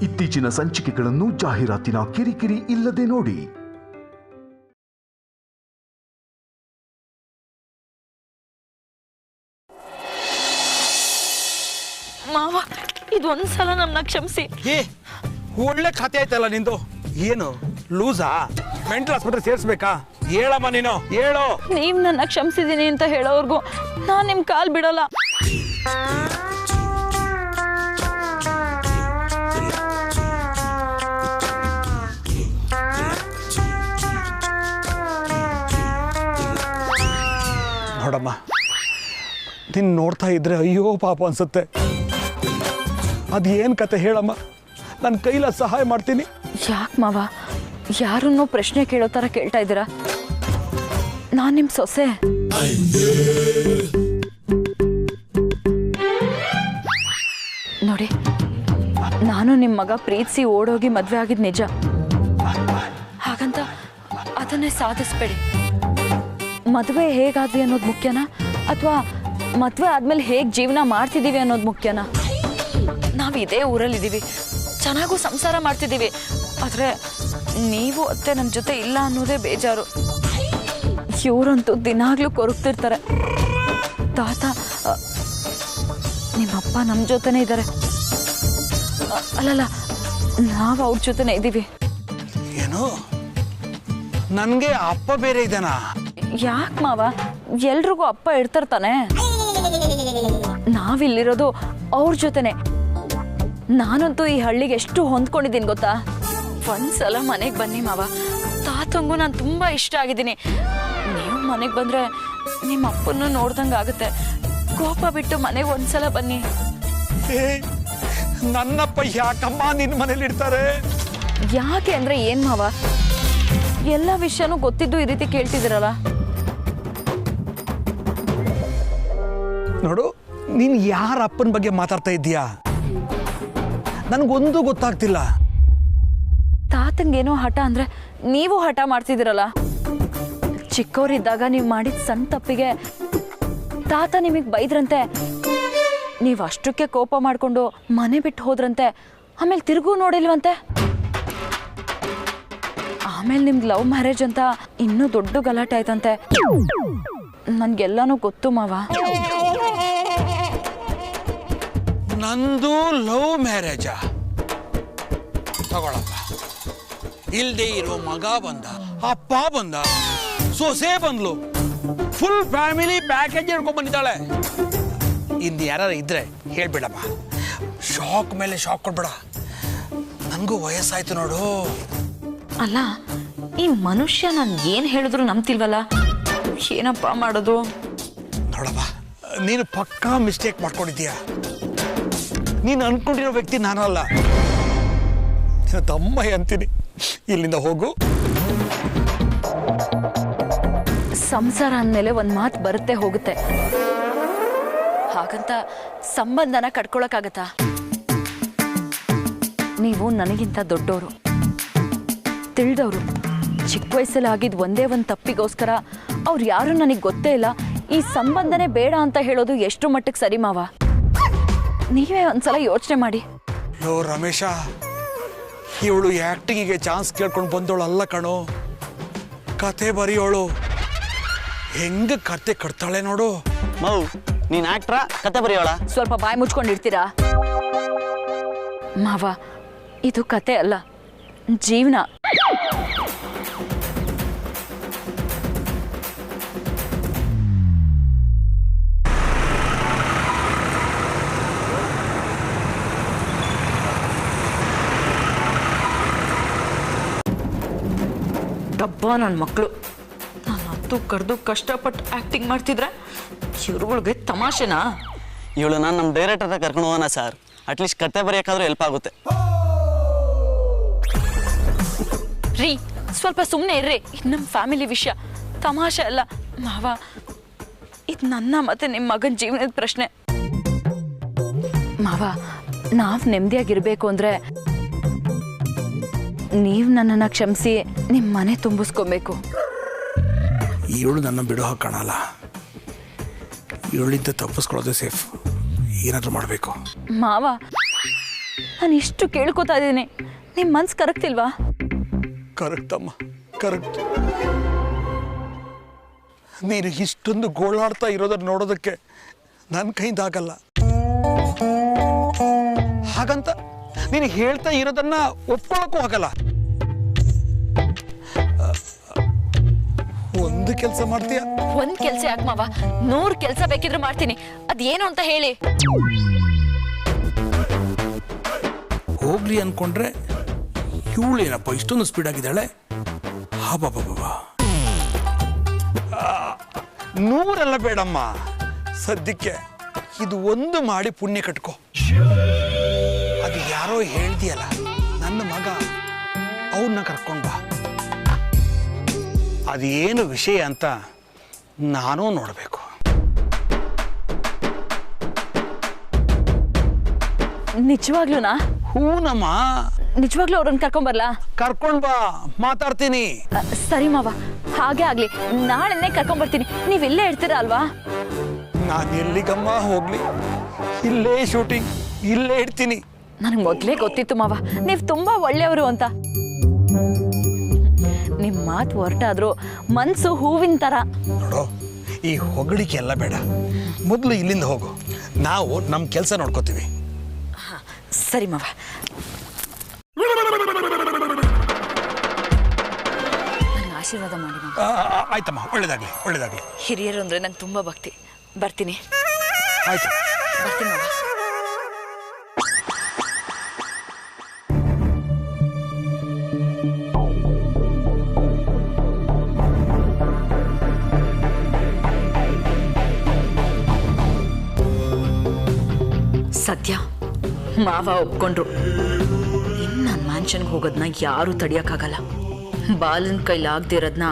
ಇತ್ತೀಚಿನ ಸಂಚಿಕೆಗಳನ್ನು ಜಾಹೀರಾತಿನ ಕಿರಿಕಿರಿ ಇಲ್ಲದೆ ನೋಡಿ. ಮಾವ, ಇದೊಂದ್ಸಲ ನಮ್ಮನ್ನ ಕ್ಷಮಿಸಿ. ಒಳ್ಳೆ ಕಥೆ ಆಯ್ತಲ್ಲ ನಿಂದು. ಏನು ಲೂಸಾ? ಮೆಂಟಲ್ ಆಸ್ಪತ್ರೆ ಸೇರಿಸ್ಬೇಕಾ? ಹೇಳಮ್ಮ ನೀನು, ಹೇಳು. ನೀವ್ ನನ್ನ ಕ್ಷಮಿಸಿದೀನಿ ಅಂತ ಹೇಳೋವರ್ಗು ನಾನ್ ನಿಮ್ ಕಾಲ್ ಬಿಡಲ್ಲ. ನೋಡಮ್ಮ, ನಿನ್ ನೋಡ್ತಾ ಇದ್ರೆ ಅಯ್ಯೋ ಪಾಪ ಅನ್ಸುತ್ತೆ. ಅದೇನ್ ಕತೆ ಹೇಳಮ್ಮ, ನನ್ನ ಕೈಲ ಸಹಾಯ ಮಾಡ್ತೀನಿ. ಯಾಕೆ ಮಾವ ಯಾರನ್ನೋ ಪ್ರಶ್ನೆ ಕೇಳೋ ತರ ಕೇಳ್ತಾ ಇದ್ದೀರಾ? ನಾನ್ ನಿಮ್ ಸೊಸೆ. ನೋಡಿ, ನಾನು ನಿಮ್ ಮಗ ಪ್ರೀತಿಸಿ ಓಡೋಗಿ ಮದ್ವೆ ಆಗಿದ್ ನಿಜ. ಹಾಗಂತ ಅದನ್ನೇ ಸಾಧಿಸ್ಬೇಡಿ. ಮದುವೆ ಹೇಗಾದ್ವಿ ಅನ್ನೋದು ಮುಖ್ಯನಾ, ಅಥವಾ ಮದುವೆ ಆದ್ಮೇಲೆ ಹೇಗೆ ಜೀವನ ಮಾಡ್ತಿದ್ದೀವಿ ಅನ್ನೋದು ಮುಖ್ಯನಾ? ನಾವು ಇದೇ ಊರಲ್ಲಿದ್ದೀವಿ, ಚೆನ್ನಾಗೂ ಸಂಸಾರ ಮಾಡ್ತಿದ್ದೀವಿ. ಆದರೆ ನೀವು ಅತ್ತೆ ನಮ್ಮ ಜೊತೆ ಇಲ್ಲ ಅನ್ನೋದೇ ಬೇಜಾರು. ಇವರಂತೂ ದಿನಾಗ್ಲೂ ಕೊರಗ್ತಿರ್ತಾರೆ. ತಾತ, ನಿಮ್ಮಪ್ಪ ನಮ್ಮ ಜೊತೆನೇ ಇದ್ದಾರೆ. ಅಲ್ಲಲ್ಲ, ನಾವು ಅವ್ರ ಜೊತೆನೇ ಇದ್ದೀವಿ. ಏನು, ನನಗೆ ಅಪ್ಪ ಬೇರೆ ಇದ್ದಾನಾ? ಯಾಕೆ ಮಾವ, ಎಲ್ರಿಗೂ ಅಪ್ಪ ಇರ್ತಾನೆ. ನಾವಿಲ್ಲಿರೋದು ಅವ್ರ ಜೊತೆನೆ. ನಾನಂತೂ ಈ ಹಳ್ಳಿಗೆ ಎಷ್ಟು ಹೊಂದ್ಕೊಂಡಿದ್ದೀನಿ ಗೊತ್ತಾ? ಒಂದ್ಸಲ ಮನೆಗೆ ಬನ್ನಿ ಮಾವ, ತಾತಂಗೂ ನಾನು ತುಂಬಾ ಇಷ್ಟ ಆಗಿದ್ದೀನಿ. ನೀವು ಮನೆಗೆ ಬಂದ್ರೆ ನಿಮ್ಮ ಅಪ್ಪನ್ನು ನೋಡ್ದಂಗೆ ಆಗುತ್ತೆ. ಕೋಪ ಬಿಟ್ಟು ಮನೆಗೆ ಒಂದ್ಸಲ ಬನ್ನಿ. ನನ್ನಪ್ಪ ಯಾಕಮ್ಮ ನಿನ್ನ ಮನೇಲಿ ಇರ್ತಾರೆ? ಯಾಕೆ ಅಂದ್ರೆ ಏನ್ ಮಾವ, ಎಲ್ಲ ವಿಷಯನೂ ಗೊತ್ತಿದ್ದು ಈ ರೀತಿ ಕೇಳ್ತಿದ್ದೀರಲ್ಲ. ನೋಡು, ನೀನ್ ಯಾರ ಅಪ್ಪನ ಬಗ್ಗೆ ಮಾತಾಡ್ತಾ ಇದ್ದೀಯಾ? ನನಗೊಂದು ಗೊತ್ತಾಗ್ತಿಲ್ಲ. ತಾತಂಗೇನೋ ಹಠ ಅಂದ್ರೆ ನೀವು ಹಠ ಮಾಡ್ತಿದ್ದೀರಲ್ಲ. ಚಿಕ್ಕವರಿದ್ದಾಗ ನೀವು ಮಾಡಿದ ಸಣ್ಣ ತಪ್ಪಿಗೆ ತಾತ ನಿಮಗೆ ಬೈದ್ರಂತೆ. ನೀವು ಅಷ್ಟಕ್ಕೆ ಕೋಪ ಮಾಡ್ಕೊಂಡು ಮನೆ ಬಿಟ್ಟು ಹೋದ್ರಂತೆ. ಆಮೇಲೆ ತಿರುಗೂ ನೋಡಿಲ್ವಂತೆ. ಆಮೇಲೆ ನಿಮ್ದು ಲವ್ ಮ್ಯಾರೇಜ್ ಅಂತ ಇನ್ನೂ ದೊಡ್ಡ ಗಲಾಟೆ ಆಯ್ತಂತೆ. ನನ್ಗೆಲ್ಲಾನು ಗೊತ್ತು ಮಾವ. ನಂದು ಲವ್ ಮ್ಯಾರೇಜಾ? ತಗೊಳಪ್ಪ, ಇಲ್ದೇ ಇರೋ ಮಗ ಬಂದ, ಅಪ್ಪ ಬಂದ, ಸೊಸೆ ಬಂದ್ಲು, ಫುಲ್ ಫ್ಯಾಮಿಲಿ ಪ್ಯಾಕೇಜ್ ಹೇಳ್ಕೊಂಡ್ ಬಂದಿದ್ದಾಳೆ. ಇನ್ನು ಯಾರು ಇದ್ರೆ ಹೇಳ್ಬಿಡಮ್ಮ, ಶಾಕ್ ಮೇಲೆ ಶಾಕ್ ಕೊಡ್ಬೇಡ. ನನಗೂ ವಯಸ್ಸಾಯ್ತು ನೋಡು. ಅಲ್ಲ, ಈ ಮನುಷ್ಯ ನಾನು ಏನ್ ಹೇಳಿದ್ರು ನಂಬ್ತಿಲ್ವಲ್ಲ, ಏನಪ್ಪ ಮಾಡೋದು? ನೋಡಪ್ಪ, ನೀನು ಪಕ್ಕಾ ಮಿಸ್ಟೇಕ್ ಮಾಡ್ಕೊಂಡಿದ್ದೀಯ. ನೀನು ಅನ್ಕೊಂಡಿರೋ ವ್ಯಕ್ತಿ ನಾನಲ್ಲ. ನಿನ್ನ ತಮ್ಮ ಅಂತೀನಿ. ಇಲ್ಲಿಂದ ಹೋಗು. ಸಂಸಾರ ಅಂದಮೇಲೆ ಒಂದ್ ಮಾತು ಬರುತ್ತೆ ಹೋಗುತ್ತೆ. ಹಾಗಂತ ಸಂಬಂಧನ ಕಟ್ಕೊಳಕ್ಕಾಗತ್ತಾ? ನೀವು ನನಗಿಂತ ದೊಡ್ಡವರು, ತಿಳಿದವರು. ಚಿಕ್ಕ ವಯಸ್ಸಲ್ಲಿ ಆಗಿದ್ ಒಂದೇ ಒಂದು ತಪ್ಪಿಗೋಸ್ಕರ ಅವ್ರು ಯಾರು ನನಗೆ ಗೊತ್ತೇ ಇಲ್ಲ, ಈ ಸಂಬಂಧನೇ ಬೇಡ ಅಂತ ಹೇಳೋದು ಎಷ್ಟು ಮಟ್ಟಕ್ಕೆ ಸರಿ ಮಾವ? ನೀವೇ ಒಂದ್ಸಲ ಯೋಚನೆ ಮಾಡಿ. ಲೋ ರಮೇಶ, ಇವಳು ಆಕ್ಟಿಂಗಿಗೆ ಚಾನ್ಸ್ ಕೇಳ್ಕೊಂಡು ಬಂದವಳು ಅಲ್ಲ ಕಣೋ, ಕತೆ ಬರೆಯೋಳು. ಹೆಂಗ ಕತೆ ಕಟ್ತಾಳೆ ನೋಡು. ಮೌ, ನೀನ್ ಆಕ್ಟ್ರಾ ಕತೆ ಬರೆಯೋಳ? ಸ್ವಲ್ಪ ಬಾಯಿ ಮುಚ್ಕೊಂಡಿರ್ತೀರಾ ಮಾವ? ಇದು ಕತೆ ಅಲ್ಲ, ಜೀವನ. ಡಬ್ಬ ನನ್ನ ಮಕ್ಕಳು. ನಾನು ಹತ್ತು ಕರೆದು ಕಷ್ಟಪಟ್ಟು ಆಕ್ಟಿಂಗ್ ಮಾಡ್ತಿದ್ರೆ ಇವ್ರುಗಳಿಗೆ ತಮಾಷೆನಾ? ಇವಳು ನಾನು ನಮ್ಮ ಡೈರೆಕ್ಟರ್ ಕರ್ಕೊಂಡು ಹೋಗೋಣ ಸರ್. ಅಟ್ಲೀಸ್ಟ್ ಕತೆ ಬರೆಯೋಕ್ಕಾದ್ರೂ ಹೆಲ್ಪ್ ಆಗುತ್ತೆ. ರೀ, ಸ್ವಲ್ಪ ಸುಮ್ಮನೆ ಇರ್ರಿ. ಇದು ನಮ್ಮ ಫ್ಯಾಮಿಲಿ ವಿಷಯ, ತಮಾಷೆ ಅಲ್ಲ ಮಾವ. ಇದು ನನ್ನ ಮತ್ತೆ ನಿಮ್ಮ ಮಗನ ಜೀವನದ ಪ್ರಶ್ನೆ ಮಾವ. ನಾವು ನೆಮ್ಮದಿಯಾಗಿರ್ಬೇಕು ಅಂದ್ರೆ ನೀವು ನನ್ನನ್ನು ಕ್ಷಮಿಸಿ ನಿಮ್ಮ ಮನೆ ತುಂಬಿಸ್ಕೊಬೇಕು. ಇವಳು ನನ್ನ ಬಿಡೋ ಕಾಣಲ್ಲ. ಇವಳಿಂದ ತಪ್ಪಿಸ್ಕೊಳ್ಳೋದೇ ಸೇಫ್. ಏನಾದರೂ ಮಾಡಬೇಕು ಮಾವ. ನಾನು ಇಷ್ಟು ಕೇಳ್ಕೊತಾ ಇದ್ದೀನಿ, ನಿಮ್ಮ ಮನ್ಸು ಕರಗ್ತಿಲ್ವಾ? ಕರೆಕ್ಟ್ ಅಮ್ಮ, ಕರೆಕ್ಟ್. ನೀನು ಇಷ್ಟೊಂದು ಗೋಳಾಡ್ತಾ ಇರೋದನ್ನ ನೋಡೋದಕ್ಕೆ ನನ್ನ ಕೈಯಿಂದ ಆಗಲ್ಲ. ಹಾಗಂತ ನೀನು ಹೇಳ್ತಾ ಇರೋದನ್ನ ಒಪ್ಕೊಳ್ಳೋಕ್ಕೂ ಆಗಲ್ಲ. ಒಂದು ಕೆಲಸ ಮಾಡ್ತೀಯ? ಒಂದ್ ಕೆಲ್ಸ ಯಾಕೆ ಮಾವ, 100 ಕೆಲ್ಸ ಬೇಕಿದ್ರೆ ಮಾಡ್ತೀನಿ. ಅದೇನು ಅಂತ ಹೇಳಿ. ಹೋಗ್ಲಿ ಅನ್ಕೊಂಡ್ರೆ ಇವಳೇನಪ್ಪ ಇಷ್ಟೊಂದು ಸ್ಪೀಡ್ ಆಗಿದ್ದಾಳೆ. ಹಾಬಾಬಾಬಾ, 100 ಬೇಡಮ್ಮ, ಸದ್ಯಕ್ಕೆ ಇದು ಒಂದು ಮಾಡಿ ಪುಣ್ಯ ಕಟ್ಕೋ. ಅದು ಯಾರೋ ಹೇಳ್ದಿಯಲ್ಲ, ನನ್ನ ಮಗ, ಅವನ್ನ ಕರ್ಕೊಂಡ್ ಬಾ. ಅದೇನು ವಿಷಯ ಅಂತ ನಾನೂ ನೋಡಬೇಕು. ನಿಜವಾಗ್ಲೂನಾ? ಹೂನಮ್ಮ, ನಿಜವಾಗ್ಲೂ ಅವ್ರನ್ನ ಕರ್ಕೊಂಬರ್ಲಾ? ಕರ್ಕೊಂಡ್ ಬಾ, ಮಾತಾಡ್ತೀನಿ. ಸರಿ ಮಾವ, ಹಾಗೆ ಆಗ್ಲಿ. ನಾಳೆನೇ ಕರ್ಕೊಂಬರ್ತೀನಿ. ನೀವಿಲ್ಲೇ ಇರ್ತೀರಾ ಅಲ್ವಾ? ನಾನು ಎಲ್ಲಿಗಮ್ಮ ಹೋಗ್ಲಿ, ಇಲ್ಲೇ ಶೂಟಿಂಗ್, ಇಲ್ಲೇ ಇಡ್ತೀನಿ. ನನಗೆ ಮೊದಲೇ ಗೊತ್ತಿತ್ತು ಮಾವ, ನೀವು ತುಂಬಾ ಒಳ್ಳೆಯವರು ಅಂತ. ನಿಮ್ಮ ಮಾತು ಹೊರಟಾದ್ರೂ ಮನ್ಸು ಹೂವಿನ ಥರ. ನೋಡೋ, ಈ ಹೊಗಳಿಕೆ ಎಲ್ಲ ಬೇಡ. ಮೊದಲು ಇಲ್ಲಿಂದ ಹೋಗು, ನಾವು ನಮ್ಮ ಕೆಲಸ ನೋಡ್ಕೋತೀವಿ. ಸರಿ ಮಾವ. ನನಗೆ ಆಶೀರ್ವಾದ ಮಾಡಿ ಮಾವ. ಆಯ್ತಮ್ಮ, ಒಳ್ಳೇದಾಗ್ಲಿ, ಒಳ್ಳೇದಾಗ್ಲಿ. ಹಿರಿಯರು ಅಂದ್ರೆ ನಂಗೆ ತುಂಬಾ ಭಕ್ತಿ. ಬರ್ತೀನಿ. ಆಯ್ತು, ಬರ್ತೀನಿ ಮಾವ. ಸದ್ಯ ಮಾವ ಒಪ್ಕೊಂಡ್ರು. ಇನ್ನು ನನ್ನ ಮ್ಯಾನ್ಷನ್ಗೆ ಹೋಗೋದನ್ನ ಯಾರೂ ತಡಿಯೋಕ್ಕಾಗಲ್ಲ. ಬಾಲನ ಕೈಲಾಗ್ದಿರೋದನ್ನ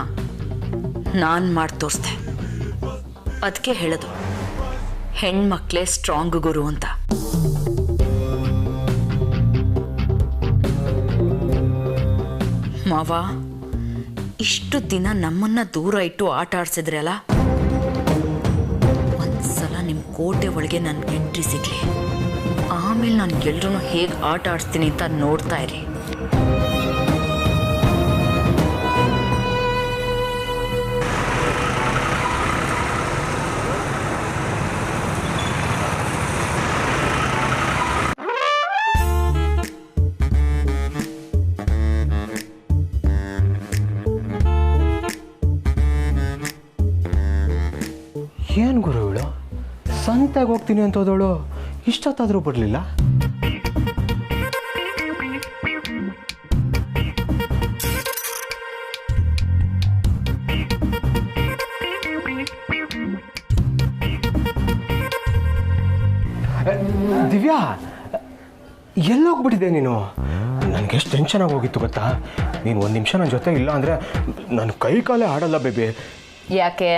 ನಾನು ಮಾಡಿ ತೋರಿಸ್ದೆ. ಅದಕ್ಕೆ ಹೇಳೋದು, ಹೆಣ್ಮಕ್ಳೇ ಸ್ಟ್ರಾಂಗ್ ಗುರು ಅಂತ. ಮಾವ, ಇಷ್ಟು ದಿನ ನಮ್ಮನ್ನ ದೂರ ಇಟ್ಟು ಆಟ ಆಡ್ಸಿದ್ರಲ್ಲ, ಒಂದ್ಸಲ ನಿಮ್ಮ ಕೋಟೆ ಒಳಗೆ ನನ್ನ ಎಂಟ್ರಿ ಸಿಗ್ಲಿ. ಆಮೇಲೆ ನಾನು ಎಲ್ರೂ ಹೇಗೆ ಆಟ ಆಡಿಸ್ತೀನಿ ಅಂತ ನೋಡ್ತಾ ಇರಿ. ಏನು ಗುರು ಇವಳು, ಸಂತೆಗೆ ಹೋಗ್ತೀನಿ ಅಂತ ಹೋದವಳು ಇಷ್ಟೊತ್ತಾದರೂ ಬರಲಿಲ್ಲ. ದಿವ್ಯಾ, ಎಲ್ಲೋಗ್ಬಿಟ್ಟಿದೆ ನೀನು? ನನಗೆ ಎಷ್ಟು ಟೆನ್ಷನ್ ಆಗಿ ಹೋಗಿತ್ತು ಗೊತ್ತಾ? ನೀನು ಒಂದು ನಿಮಿಷ ನನ್ನ ಜೊತೆ ಇಲ್ಲ ಅಂದರೆ ನನ್ನ ಕೈ ಕಾಲೇ ಆಡಲ್ಲ ಬೇಬಿ. ಯಾಕೆ?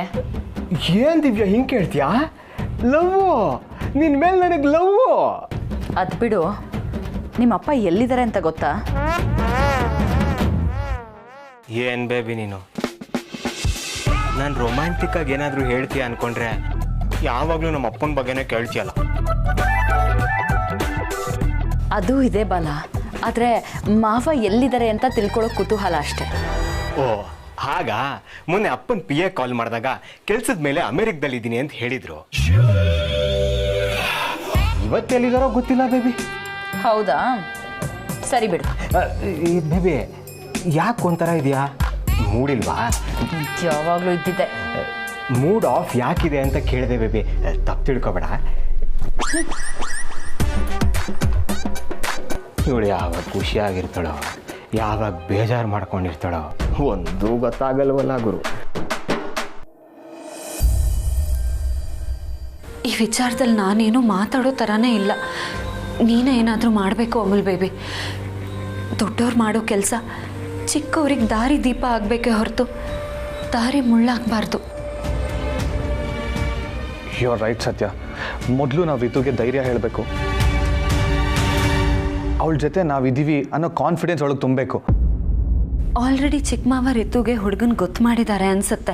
ಏನು ದಿವ್ಯಾ ಹಿಂಗೆ ಕೇಳ್ತೀಯಾ? ಲವ್ವು, ನಿನ್ನ ಮೇಲೆ ನನಗೆ ಲವ್ವು. ಅದು ಬಿಡು, ನಿಮ್ಮಪ್ಪ ಎಲ್ಲಿದ್ದಾರೆ ಅಂತ ಗೊತ್ತಾ? ಏನು ಬೇಬಿ ನೀನು, ನಾನು ರೊಮ್ಯಾಂಟಿಕ್ಕಾಗಿ ಏನಾದರೂ ಹೇಳ್ತೀಯ ಅಂದ್ಕೊಂಡ್ರೆ ಯಾವಾಗಲೂ ನಮ್ಮ ಅಪ್ಪನ ಬಗ್ಗೆನೇ ಕೇಳ್ತೀಯಲ್ಲ. ಅದು ಇದೆ ಬಾಲ, ಆದರೆ ಮಾವ ಎಲ್ಲಿದ್ದಾರೆ ಅಂತ ತಿಳ್ಕೊಳ್ಳೋ ಕುತೂಹಲ ಅಷ್ಟೇ. ಓ ಹಾಗಾ? ಮೊನ್ನೆ ಅಪ್ಪನ PA ಕಾಲ್ ಮಾಡಿದಾಗ ಕೆಲ್ಸದ ಮೇಲೆ ಅಮೆರಿಕದಲ್ಲಿದ್ದೀನಿ ಅಂತ ಹೇಳಿದ್ರು. ಇವತ್ತೆಲ್ಲಿದ್ದಾರೋ ಗೊತ್ತಿಲ್ಲ ಬೇಬಿ. ಹೌದಾ? ಸರಿ ಬಿಡು. ಬೇಬಿ, ಯಾಕೆ ಒಂಥರ ಇದೆಯಾ? ಮೂಡಿಲ್ವಾ? ಯಾವಾಗಲೂ ಇದ್ದಿದ್ದೆ. ಮೂಡ್ ಆಫ್ ಯಾಕಿದೆ ಅಂತ ಕೇಳಿದೆ ಬೇಬಿ, ತಪ್ಪು ತಿಳ್ಕೊಬೇಡ. ಇವಳು ಯಾವಾಗ ಖುಷಿಯಾಗಿರ್ತಾಳೋ, ಯಾವಾಗ ಬೇಜಾರು ಮಾಡ್ಕೊಂಡಿರ್ತಾಳೋ ಒಂದು ಗೊತ್ತಾಗಲ್ವಲ್ಲ ಗುರು. ಈ ವಿಚಾರದಲ್ಲಿ ನಾನೇನು ಮಾತಾಡೋ ಥರನೇ ಇಲ್ಲ. ನೀನೇ ಏನಾದರೂ ಮಾಡಬೇಕು ಅಮುಲ್ ಬೇಬಿ. ದೊಡ್ಡವ್ರು ಮಾಡೋ ಕೆಲಸ ಚಿಕ್ಕವ್ರಿಗೆ ದಾರಿ ದೀಪ ಆಗಬೇಕೇ ಹೊರತು ದಾರಿ ಮುಳ್ಳಾಗಬಾರ್ದು. ಯು ಆರ್ ರೈಟ್ ಸತ್ಯ. ಮೊದಲು ನಾವು ರಿತುಗೆ ಧೈರ್ಯ ಹೇಳಬೇಕು. ಅವಳ ಜೊತೆ ನಾವಿದ್ದೀವಿ ಅನ್ನೋ ಕಾನ್ಫಿಡೆನ್ಸ್ ಒಳಗೆ ತುಂಬಬೇಕು. ಆಲ್ರೆಡಿ ಚಿಕ್ಕ ಮಾವ ರಿತುಗೆ ಹುಡುಗನ ಗೊತ್ತು ಮಾಡಿದ್ದಾರೆ ಅನ್ಸುತ್ತೆ.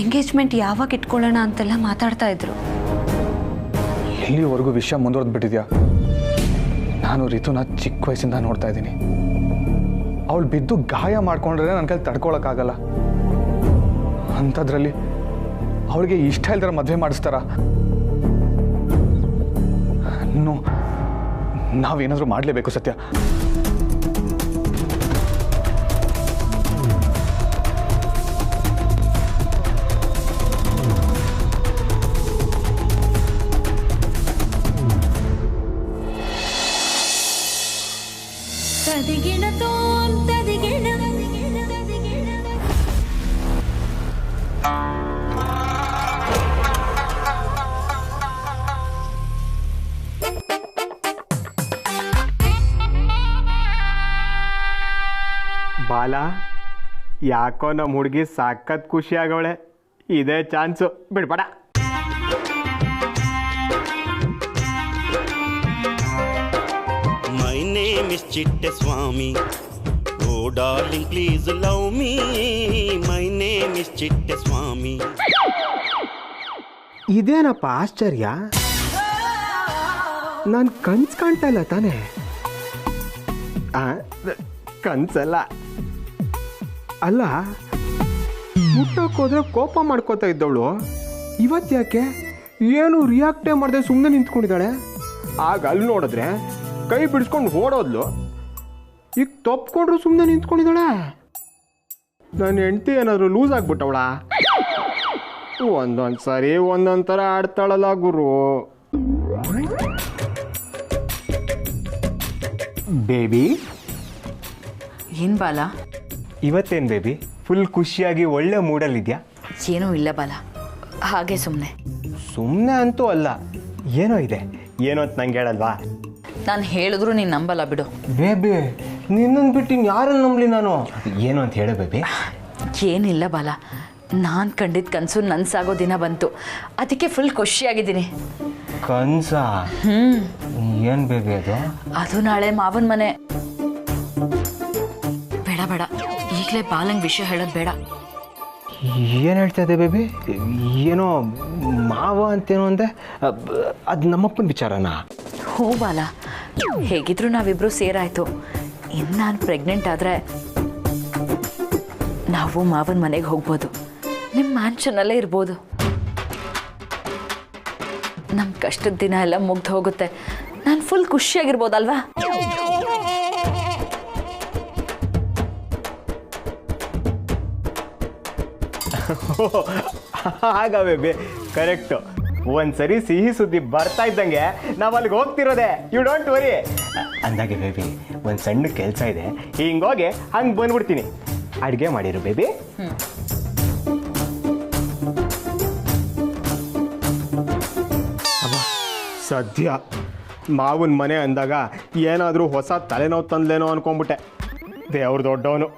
ಎಂಗೇಜ್ಮೆಂಟ್ ಯಾವಾಗ ಇಟ್ಕೊಳ್ಳೋಣ ಅಂತೆಲ್ಲ ಮಾತಾಡ್ತಾ ಇದ್ರು. ಇಲ್ಲಿವರೆಗೂ ವಿಷಯ ಮುಂದುವರೆದ್ಬಿಟ್ಟಿದ್ಯಾ? ನಾನು ರಿತುನ ಚಿಕ್ಕ ವಯಸ್ಸಿಂದ ನೋಡ್ತಾ ಇದ್ದೀನಿ. ಅವಳು ಬಿದ್ದು ಗಾಯ ಮಾಡ್ಕೊಂಡ್ರೆ ನನ್ನ ಕೈಲಿ ತಡ್ಕೊಳಕ್ಕಾಗಲ್ಲ. ಅಂಥದ್ರಲ್ಲಿ ಅವಳಿಗೆ ಇಷ್ಟ ಇಲ್ದರ ಮದುವೆ ಮಾಡಿಸ್ತಾರ? ನಾವೇನಾದರೂ ಮಾಡಲೇಬೇಕು ಸತ್ಯ. ಬಾಲ, ಯಾಕೋ ನಮ್ಮ ಹುಡುಗಿ ಸಾಕತ್ ಖುಷಿ ಆಗವಳೆ. ಇದೇ chance, ಬಿಡ್ಬೇಡ. My name is Chitteswami. Oh darling, please love me. My name is Chitteswami. ಇದೇನಪ್ಪ ಆಶ್ಚರ್ಯ? ನಾನು ಕನ್ಸು ಕಾಣ್ತಾ ಇಲ್ಲ ತಾನೇ? ಕನ್ಸಲ್ಲ. ಅಲ್ಲ, ಮುಟ್ಟೋಕೋದ್ರೆ ಕೋಪ ಮಾಡ್ಕೋತಾ ಇದ್ದವಳು ಇವತ್ತು ಯಾಕೆ ಏನು ರಿಯಾಕ್ಟೇ ಮಾಡದೆ ಸುಮ್ಮನೆ ನಿಂತ್ಕೊಂಡಿದ್ದಾಳೆ? ಆಗ ಅಲ್ಲಿ ನೋಡಿದ್ರೆ ಕೈ ಬಿಡಿಸ್ಕೊಂಡು ಓಡೋದ್ಲು, ಈಗ ತಪ್ಪಿಕೊಂಡ್ರು ಸುಮ್ಮನೆ ನಿಂತ್ಕೊಂಡಿದ್ದಾಳೆ. ನನ್ನ ಹೆಂಡತಿ ಏನಾದರೂ ಲೂಸ್ ಆಗ್ಬಿಟ್ಟವಳ? ಒಂದೊಂದು ಸರಿ ಒಂದೊಂದು ಥರ ಆಡ್ತಾಳಲ್ಲ ಗುರು. ಬೇಬಿ, ಏನ್ ಬಾಲ? ಇವತ್ತೇನು ಬೇಬಿ ಫುಲ್ ಖುಷಿಯಾಗಿ ಒಳ್ಳೆ ಮೂಡಲ್ಲಿದ್ಯಾ? ಏನೂ ಇಲ್ಲ ಬಾಲ, ಹಾಗೆ ಸುಮ್ಮನೆ. ಸುಮ್ಮನೆ ಅಂತೂ ಅಲ್ಲ, ಏನೋ ಇದೆ. ಏನೋ ಅಂತ ನಂಗೆ ಹೇಳಲ್ವಾ? ನಾನು ಹೇಳಿದ್ರು ನೀನು ನಂಬಲ್ಲ ಬಿಡು. ಬೇಬಿ, ನಿನ್ನನ್ನು ಬಿಟ್ಟು ಯಾರನ್ನು ನಂಬಲಿ ನಾನು? ಏನು ಅಂತ ಹೇಳು ಬೇಬಿ. ಏನಿಲ್ಲ ಬಾಲ, ನಾನು ಕಂಡಿದ್ದ ಕನಸು ನನ್ಸಾಗೋ ದಿನ ಬಂತು, ಅದಕ್ಕೆ ಫುಲ್ ಖುಷಿಯಾಗಿದ್ದೀನಿ. ಕನ್ಸ? ಏನು ಬೇಬಿ ಅದು? ಅದು ನಾಳೆ ಮಾವನ ಮನೆ. ಬೇಡ ಬೇಡ, ಈಗಲೇ ಬಾಲಂಗೆ ವಿಷಯ ಹೇಳೋದು ಬೇಡ. ಏನು ಹೇಳ್ತಾ ಇದೆ ಬೇಬಿ? ಏನೋ ಮಾವ ಅಂತೇನೋ ಅಂದೆ, ಅದು ನಮ್ಮಪ್ಪನ ವಿಚಾರನಾ? ಹೋ ಬಾಲ, ಹೇಗಿದ್ರು ನಾವಿಬ್ರು ಸೇರಾಯ್ತು. ಇನ್ನು ನಾನು ಪ್ರೆಗ್ನೆಂಟ್ ಆದರೆ ನಾವು ಮಾವನ ಮನೆಗೆ ಹೋಗ್ಬೋದು, ನಿಮ್ಮ ಮ್ಯಾನ್ಷನಲ್ಲೇ ಇರ್ಬೋದು. ನಮ್ಮ ಕಷ್ಟದ ದಿನ ಎಲ್ಲ ಮುಗ್ದು ಹೋಗುತ್ತೆ, ನಾನು ಫುಲ್ ಖುಷಿಯಾಗಿರ್ಬೋದಲ್ವಾ? ಆಗ ಬೇಬಿ, ಕರೆಕ್ಟು. ಒಂದ್ಸರಿ ಸಿಹಿ ಸುದ್ದಿ ಬರ್ತಾ ಇದ್ದಂಗೆ ನಾವು ಅಲ್ಲಿಗೆ ಹೋಗ್ತಿರೋದೆ. You don't worry. ಅಂದಾಗೆ ಬೇಬಿ, ಒಂದು ಸಣ್ಣ ಕೆಲಸ ಇದೆ, ಹಿಂಗೋಗಿ ಹಂಗೆ ಬಂದ್ಬಿಡ್ತೀನಿ. ಅಡುಗೆ ಮಾಡಿರು ಬೇಬಿ. ಅಮ್ಮ, ಸದ್ಯ ಮಾವನ ಮನೆ ಅಂದಾಗ ಏನಾದರೂ ಹೊಸ ತಲೆನೋವು ತಂದ್ಲೇನೋ ಅನ್ಕೊಂಡ್ಬಿಟ್ಟೆ. ದೇವ್ರು ದೊಡ್ಡವನು.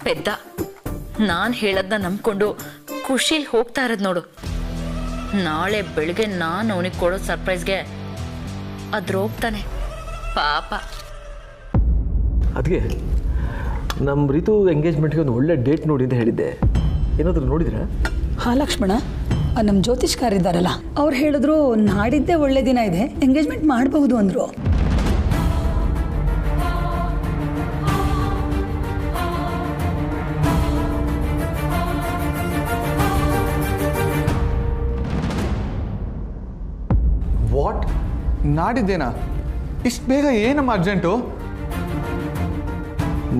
ಪೆದ್ದ, ನಾನು ಹೇಳೋದನ್ನ ನಂಬ್ಕೊಂಡು ಖುಷಿಲಿ ಹೋಗ್ತಾ ಇರೋದು ನೋಡು. ನಾಳೆ ಬೆಳಿಗ್ಗೆ ನಾನು ಅವನಿಗೆ ಕೊಡೋ ಸರ್ಪ್ರೈಸ್ಗೆ ಅದ್ರ ಹೋಗ್ತಾನೆ ಪಾಪ. ಅದಕ್ಕೆ ನಮ್ಮ ರಿತು ಎಂಗೇಜ್ಮೆಂಟ್ಗೆ ಒಂದು ಒಳ್ಳೆ ಡೇಟ್ ನೋಡಿ ಅಂತ ಹೇಳಿದ್ದೆ, ಏನಾದರೂ ನೋಡಿದ್ರಾ? ಹಾಂ ಲಕ್ಷ್ಮಣ, ನಮ್ಮ ಜ್ಯೋತಿಷ್ಕಾರಿದ್ದಾರಲ್ಲ ಅವ್ರು ಹೇಳಿದ್ರು ನಾಡಿದ್ದೇ ಒಳ್ಳೆ ದಿನ ಇದೆ, ಎಂಗೇಜ್ಮೆಂಟ್ ಮಾಡಬಹುದು ಅಂದರು. ವಾಟ್? ನಾಡಿದ್ದೇನಾ? ಇಷ್ಟು ಬೇಗ ಏನಮ್ಮ ಅರ್ಜೆಂಟು?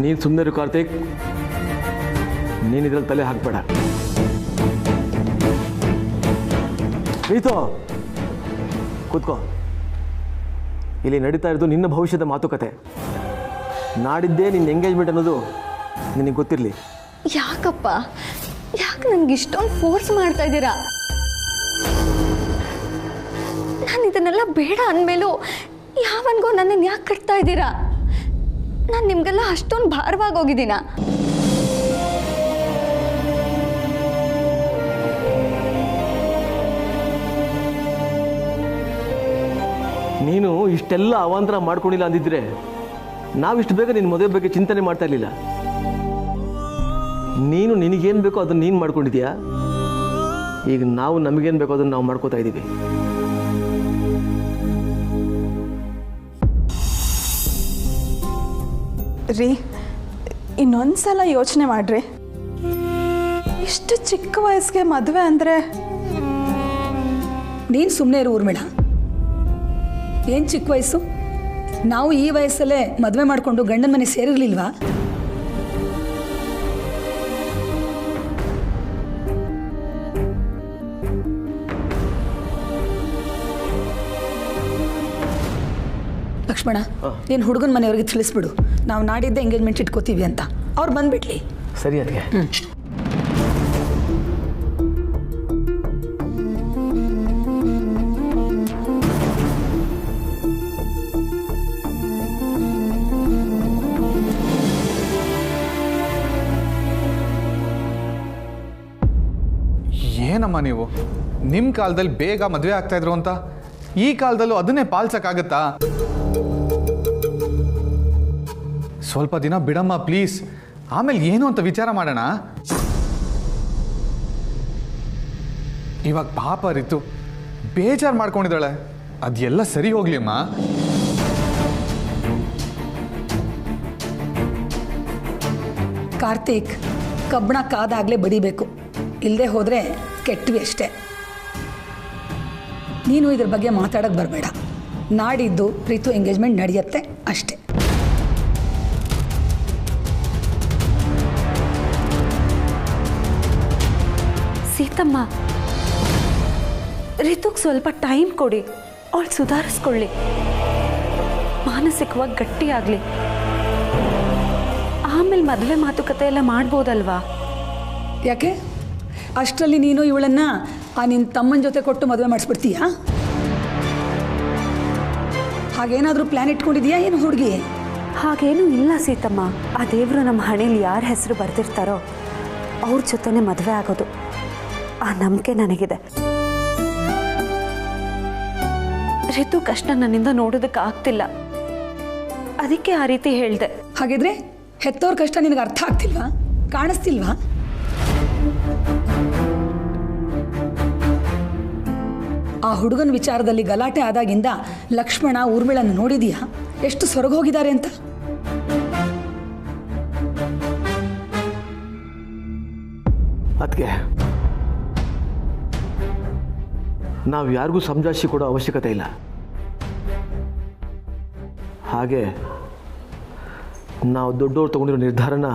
ನೀನು ಸುಮ್ಮನೆ ಇರು ಕಾರ್ತಿಕ್, ನೀನು ಇದ್ರಲ್ಲಿ ತಲೆ ಹಾಕಬೇಡ. ರೀತು, ಕೂತ್ಕೋ. ಇಲ್ಲಿ ನಡೀತಾ ಇರೋದು ನಿನ್ನ ಭವಿಷ್ಯದ ಮಾತುಕತೆ. ನಾಡಿದ್ದೇ ನಿನ್ನ ಎಂಗೇಜ್ಮೆಂಟ್ ಅನ್ನೋದು ನಿನಗೆ ಗೊತ್ತಿರಲಿ. ಯಾಕಪ್ಪ, ಯಾಕೆ ನನಗೆ ಇಷ್ಟೊಂದು ಫೋರ್ಸ್ ಮಾಡ್ತಾ ಇದ್ದೀರಾ? ನಾನು ಇದನ್ನೆಲ್ಲ ಬೇಡ ಅಂದಮೇಲೂ ಯಾವನ್ಗೋ ನನ್ನನ್ನು ಯಾಕೆ ಕಟ್ತಾ ಇದ್ದೀರಾ? ನಾನು ನಿಮಗೆಲ್ಲ ಅಷ್ಟೊಂದು ಭಾರವಾಗಿ ಹೋಗಿದ್ದೀನ? ನೀನು ಇಷ್ಟೆಲ್ಲ ಅವಾಂತರ ಮಾಡ್ಕೊಂಡಿಲ್ಲ ಅಂದಿದ್ರೆ ನಾವಿಷ್ಟು ಬೇಗ ನಿನ್ನ ಮದುವೆ ಬಗ್ಗೆ ಚಿಂತನೆ ಮಾಡ್ತಾ ಇರಲಿಲ್ಲ. ನೀನು ನಿನಗೇನು ಬೇಕೋ ಅದನ್ನು ನೀನು ಮಾಡ್ಕೊಂಡಿದ್ಯಾ. ಈಗ ನಾವು ನಮಗೇನು ಬೇಕೋ ಅದನ್ನು ನಾವು ಮಾಡ್ಕೋತಾ ಇದ್ದೀವಿ. ರೀ, ಇನ್ನೊಂದ್ಸಲ ಯೋಚನೆ ಮಾಡ್ರಿ. ಇಷ್ಟು ಚಿಕ್ಕ ವಯಸ್ಸಿಗೆ ಮದುವೆ ಅಂದರೆ ನೀನು ಸುಮ್ಮನೆ ಇರು ಊರ್ಮಿಳ. ಏನು ಚಿಕ್ಕ ವಯಸ್ಸು? ನಾವು ಈ ವಯಸ್ಸಲ್ಲೇ ಮದುವೆ ಮಾಡಿಕೊಂಡು ಗಂಡನ ಮನೆ ಸೇರಿರ್ಲಿಲ್ವಾ? ಲಕ್ಷ್ಮಣ, ನೀನು ಹುಡುಗನ ಮನೆಯವ್ರಿಗೆ ತಿಳಿಸ್ಬಿಡು, ನಾವು ನಾಡಿದ್ದೆ ಎಂಗೇಜ್ಮೆಂಟ್ ಇಟ್ಕೋತೀವಿ ಅಂತ. ಅವ್ರು ಬಂದ್ಬಿಡ್ಲಿ. ಸರಿ ಅದಕ್ಕೆ. ಏನಮ್ಮ ನೀವು ನಿಮ್ಮ ಕಾಲದಲ್ಲಿ ಬೇಗ ಮದುವೆ ಆಗ್ತಾ ಇದ್ರು ಅಂತ ಈ ಕಾಲದಲ್ಲೂ ಅದನ್ನೇ ಪಾಲ್ಸಕ್ಕಾಗತ್ತಾ? ಸ್ವಲ್ಪ ದಿನ ಬಿಡಮ್ಮ ಪ್ಲೀಸ್, ಆಮೇಲೆ ಏನು ಅಂತ ವಿಚಾರ ಮಾಡೋಣ. ಇವಾಗ ಪಾಪ ರಿತು ಬೇಜಾರು ಮಾಡ್ಕೊಂಡಿದ್ದಾಳೆ, ಅದೆಲ್ಲ ಸರಿ ಹೋಗ್ಲಿ ಅಮ್ಮ. ಕಾರ್ತಿಕ್, ಕಬ್ಬಣ ಕಾದಾಗಲೇ ಬಡಿಬೇಕು, ಇಲ್ಲದೆ ಹೋದರೆ ಕೆಟ್ವಿ ಅಷ್ಟೇ. ನೀನು ಇದ್ರ ಬಗ್ಗೆ ಮಾತಾಡೋಕ್ಕೆ ಬರಬೇಡ. ನಾಡಿದ್ದು ರಿತು ಎಂಗೇಜ್ಮೆಂಟ್ ನಡೆಯುತ್ತೆ ಅಷ್ಟೇ. ಸೀತಮ್ಮ, ರಿತುಗೆ ಸ್ವಲ್ಪ ಟೈಮ್ ಕೊಡಿ, ಅವಳು ಸುಧಾರಿಸ್ಕೊಳ್ಳಿ, ಮಾನಸಿಕವಾಗಿ ಗಟ್ಟಿಯಾಗಲಿ, ಆಮೇಲೆ ಮದುವೆ ಮಾತುಕತೆ ಎಲ್ಲ ಮಾಡ್ಬೋದಲ್ವಾ? ಯಾಕೆ ಅಷ್ಟರಲ್ಲಿ ನೀನು ಇವಳನ್ನು ನಿನ್ನ ತಮ್ಮನ ಜೊತೆ ಕೊಟ್ಟು ಮದುವೆ ಮಾಡಿಸ್ಬಿಡ್ತೀಯಾ? ಹಾಗೇನಾದರೂ ಪ್ಲ್ಯಾನ್ ಇಟ್ಕೊಂಡಿದೀಯಾ ಏನು ಹುಡುಗಿ? ಹಾಗೇನೂ ಇಲ್ಲ ಸೀತಮ್ಮ. ಆ ದೇವರು ನಮ್ಮ ಹಣೆಯಲ್ಲಿ ಯಾರ ಹೆಸರು ಬರ್ತಿರ್ತಾರೋ ಅವ್ರ ಜೊತೆನೇ ಮದುವೆ ಆಗೋದು, ಆ ನಂಬಿಕೆ ನನಗಿದೆ. ರಿತು ಕಷ್ಟ ನನ್ನಿಂದ ನೋಡೋದಕ್ಕೆ ಆಗ್ತಿಲ್ಲ, ಅದಕ್ಕೆ ಆ ರೀತಿ ಹೇಳಿದೆ. ಹಾಗಿದ್ರೆ ಹೆತ್ತವ್ರ ಕಷ್ಟ ನಿನಗೆ ಅರ್ಥ ಆಗ್ತಿಲ್ವಾ? ಕಾಣಿಸ್ತಿಲ್ವಾ? ಆ ಹುಡುಗನ ವಿಚಾರದಲ್ಲಿ ಗಲಾಟೆ ಆದಾಗಿಂದ ಲಕ್ಷ್ಮಣ ಊರ್ಮಿಳನ್ನು ನೋಡಿದೀಯಾ ಎಷ್ಟು ಸೊರಗೋಗಿದ್ದಾರೆ ಅಂತ? ಅದಕ್ಕೆ ನಾವು ಯಾರಿಗೂ ಸಮಜಾಯಿಷಿ ಕೊಡೋ ಅವಶ್ಯಕತೆ ಇಲ್ಲ. ಹಾಗೆ ನಾವು ದೊಡ್ಡವ್ರು ತಗೊಂಡಿರೋ ನಿರ್ಧಾರನ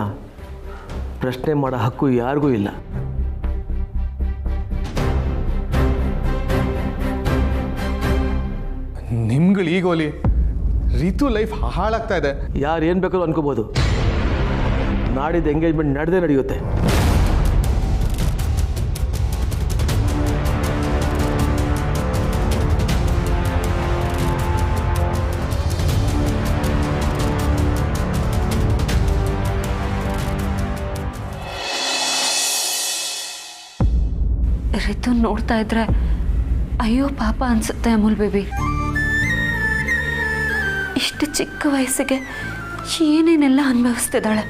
ಪ್ರಶ್ನೆ ಮಾಡೋ ಹಕ್ಕು ಯಾರಿಗೂ ಇಲ್ಲ. ನಿಮ್ಗಳು ಈಗೋಲಿ ರಿತು ಲೈಫ್ ಹಾಳಾಗ್ತಾ ಇದೆ. ಯಾರು ಏನು ಬೇಕಾದ್ರೂ ಅನ್ಕೋಬೋದು, ನಾಡಿದ್ದು ಎಂಗೇಜ್ಮೆಂಟ್ ನಡೆದೇ ನಡೆಯುತ್ತೆ. ರಿತು ನೋಡ್ತಾ ಇದ್ರೆ ಅಯ್ಯೋ ಪಾಪ ಅನ್ಸುತ್ತೆ ಅಮೂಲ್ ಬೇಬಿ. ಇಷ್ಟು ಚಿಕ್ಕ ವಯಸ್ಸಿಗೆ ಏನೇನೆಲ್ಲ ಅನುಭವಿಸ್ತಿದ್ದಾಳೆ.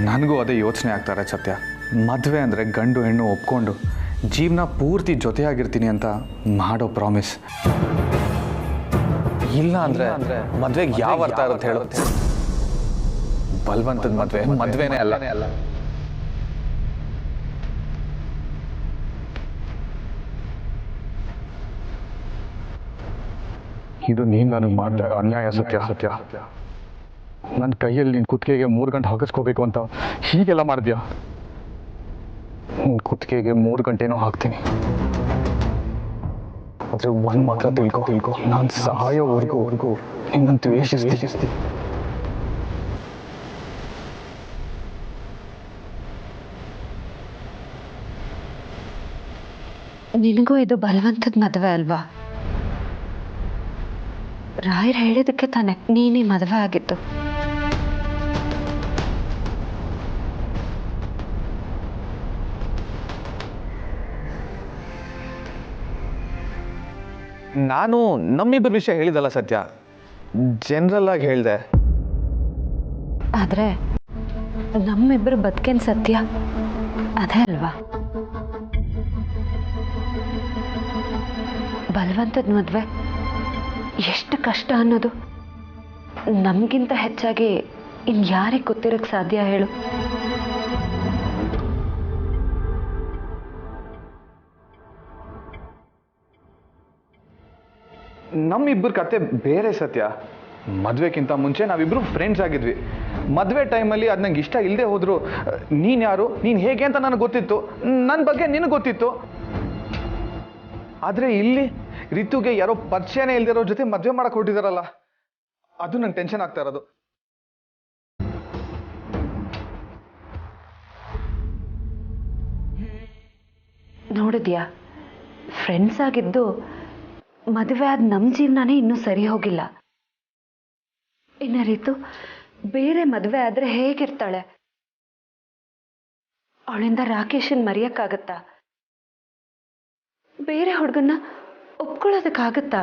ನನಗೂ ಅದೇ ಯೋಚನೆ ಆಗ್ತಾರೆ ಸತ್ಯ. ಮದುವೆ ಅಂದರೆ ಗಂಡು ಹೆಣ್ಣು ಒಪ್ಕೊಂಡು ಜೀವನ ಪೂರ್ತಿ ಜೊತೆಯಾಗಿರ್ತೀನಿ ಅಂತ ಮಾಡೋ ಪ್ರಾಮಿಸ್. ಇಲ್ಲ ಅಂದರೆ ಮದುವೆಗೆ ಯಾವ ಅರ್ಥ ಇರುತ್ತೆ ಹೇಳುತ್ತೆ? ಬಲವಂತದ ಮದುವೆನೇ ಅಲ್ಲ. ಇದು ನೀನು ನನಗೆ ಮಾಡಿದ ಅನ್ಯಾಯ ಸತ್ಯ. ನನ್ನ ಕೈಯಲ್ಲಿ ನಿನ್ನ ಕುತ್ತಿಗೆಗೆ 3 ಗಂಟೆ ಹಾಕಿಸ್ಕೋಬೇಕು ಅಂತ ಹೀಗೆಲ್ಲ ಮಾಡಿದ್ಯಾ? ಕುತ್ತಿಗೆಗೆ 3 ಗಂಟೆನೂ ಹಾಕ್ತೀನಿ, ಆದರೆ ಒಂದು ಮಾತ್ರ ತಿಳ್ಕೊ, ನಾನು ಸಾಯೋವರೆಗೂ ನಿನ್ನನ್ನು ದ್ವೇಷಿಸ್ತೀನಿ. ನಿನಗೂ ಇದು ಬಲವಂತದ ಮದುವೆ ಅಲ್ವಾ? ರಾಯರ್ ಹೇಳಿದಕ್ಕೆ ತಾನೆ ನೀನೇ ಮದುವೆ ಆಗಿತ್ತು. ನಾನು ನಮ್ಮಿಬ್ಬರ ವಿಷಯ ಹೇಳಿದಲ್ಲ ಸತ್ಯ, ಜನರಲ್ ಆಗಿ ಹೇಳಿದೆ. ಆದರೆ ನಮ್ಮಿಬ್ಬರು ಬದುಕೇನು ಸತ್ಯ ಅದೇ ಅಲ್ವಾ? ಬಲವಂತದ ಮದುವೆ ಎಷ್ಟು ಕಷ್ಟ ಅನ್ನೋದು ನಮಗಿಂತ ಹೆಚ್ಚಾಗಿ ಇನ್ಯಾರಿಗೆ ಗೊತ್ತಿರೋಕ್ಕೆ ಸಾಧ್ಯ ಹೇಳು? ನಮ್ಮಿಬ್ಬರ ಕತೆ ಬೇರೆ ಸತ್ಯ. ಮದುವೆಗಿಂತ ಮುಂಚೆ ನಾವಿಬ್ರು ಫ್ರೆಂಡ್ಸ್ ಆಗಿದ್ವಿ. ಮದುವೆ ಟೈಮಲ್ಲಿ ಅದು ನಂಗೆ ಇಷ್ಟ ಇಲ್ಲದೆ ಹೋದ್ರು ನೀನು ಯಾರು, ನೀನು ಹೇಗೆ ಅಂತ ನನಗೆ ಗೊತ್ತಿತ್ತು, ನನ್ನ ಬಗ್ಗೆ ನಿನಗೆ ಗೊತ್ತಿತ್ತು. ಆದರೆ ಇಲ್ಲಿ ರಿತುಗೆ ಯಾರೋ ಪರಿಚಯನೇ ಇಲ್ದಿರೋ ಜೊತೆ ಮದುವೆ ಮಾಡಕ್ಕೆ ಹೊರಟಿದಾರಲ್ಲ, ಅದು ನಂಗೆ ಟೆನ್ಷನ್ ಆಗ್ತಾ ಇರೋದು. ನೋಡಿದ್ಯಾ, ಫ್ರೆಂಡ್ಸ್ ಆಗಿದ್ದು ಮದುವೆ ಆದ ನಮ್ಮ ಜೀವನನೇ ಇನ್ನೂ ಸರಿ ಹೋಗಿಲ್ಲ. ಇನ್ನು ರೀತು ಬೇರೆ ಮದುವೆ ಆದರೆ ಹೇಗಿರ್ತಾಳೆ? ಅವಳಿಂದ ರಾಕೇಶನ್ ಮರೆಯಕ್ಕಾಗತ್ತಾ? ಬೇರೆ ಹುಡುಗನ್ನ ಒಪ್ಕೊಳ್ಳೋದಕ್ಕಾಗತ್ತಾ?